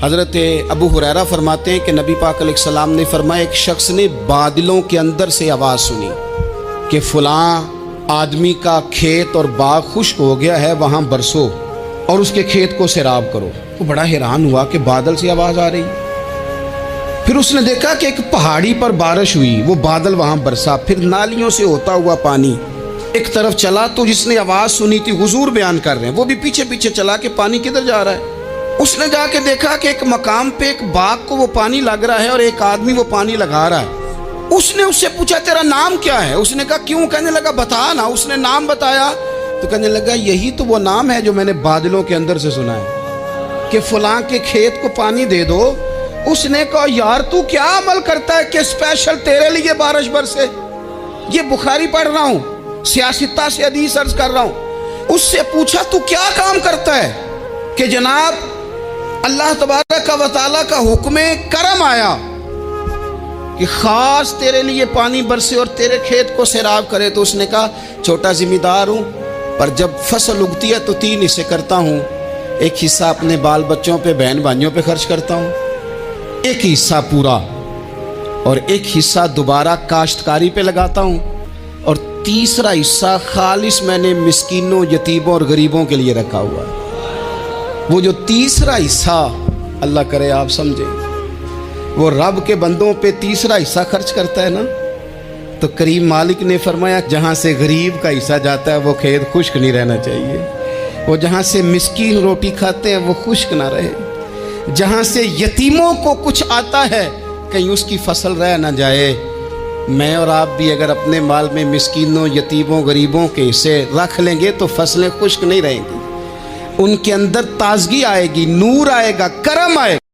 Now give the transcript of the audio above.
حضرت ابو ہریرہ فرماتے ہیں کہ نبی پاک علیہ السلام نے فرمایا ایک شخص نے بادلوں کے اندر سے آواز سنی کہ فلاں آدمی کا کھیت اور باغ خشک ہو گیا ہے، وہاں برسو اور اس کے کھیت کو سیراب کرو۔ وہ بڑا حیران ہوا کہ بادل سے آواز آ رہی۔ پھر اس نے دیکھا کہ ایک پہاڑی پر بارش ہوئی، وہ بادل وہاں برسا، پھر نالیوں سے ہوتا ہوا پانی ایک طرف چلا۔ تو جس نے آواز سنی تھی، حضور بیان کر رہے ہیں، وہ بھی پیچھے پیچھے چلا کہ پانی کدھر جا رہا ہے۔ اس نے جا کے دیکھا کہ ایک مقام پہ ایک باغ کو وہ پانی لگ رہا ہے اور ایک آدمی وہ پانی لگا رہا ہے۔ اس نے اس سے پوچھا تیرا نام کیا ہے؟ اس نے کہا کیوں؟ کہنے لگا بتا نا۔ اس نے نام بتایا تو کہنے لگا یہی تو وہ نام ہے جو میں نے بادلوں کے اندر سے سنا ہے کہ فلاں کے کھیت کو پانی دے دو۔ اس نے کہا یار تو کیا عمل کرتا ہے کہ اسپیشل تیرے لیے بارش برسے؟ یہ بخاری پڑھ رہا ہوں، سیاستہ سے حدیث عرض کر رہا ہوں۔ اس سے پوچھا تو کیا کام کرتا ہے کہ جناب اللہ تبارک و تعالیٰ کا حکم کرم آیا کہ خاص تیرے لیے پانی برسے اور تیرے کھیت کو سیراب کرے؟ تو اس نے کہا چھوٹا ذمہ دار ہوں، پر جب فصل اگتی ہے تو 3 حصے کرتا ہوں۔ ایک حصہ اپنے بال بچوں پہ، بہن بھائیوں پہ خرچ کرتا ہوں، ایک حصہ پورا، اور ایک حصہ دوبارہ کاشتکاری پہ لگاتا ہوں، اور تیسرا حصہ خالص میں نے مسکینوں، یتیموں اور غریبوں کے لیے رکھا ہوا ہے۔ وہ جو تیسرا حصہ، اللہ کرے آپ سمجھیں، وہ رب کے بندوں پہ تیسرا حصہ خرچ کرتا ہے نا، تو کریم مالک نے فرمایا جہاں سے غریب کا حصہ جاتا ہے وہ کھیت خشک نہیں رہنا چاہیے، وہ جہاں سے مسکین روٹی کھاتے ہیں وہ خشک نہ رہے، جہاں سے یتیموں کو کچھ آتا ہے کہیں اس کی فصل رہ نہ جائے۔ میں اور آپ بھی اگر اپنے مال میں مسکینوں، یتیموں، غریبوں کے حصے رکھ لیں گے تو فصلیں خشک نہیں رہیں گی، ان کے اندر تازگی آئے گی، نور آئے گا، کرم آئے گا۔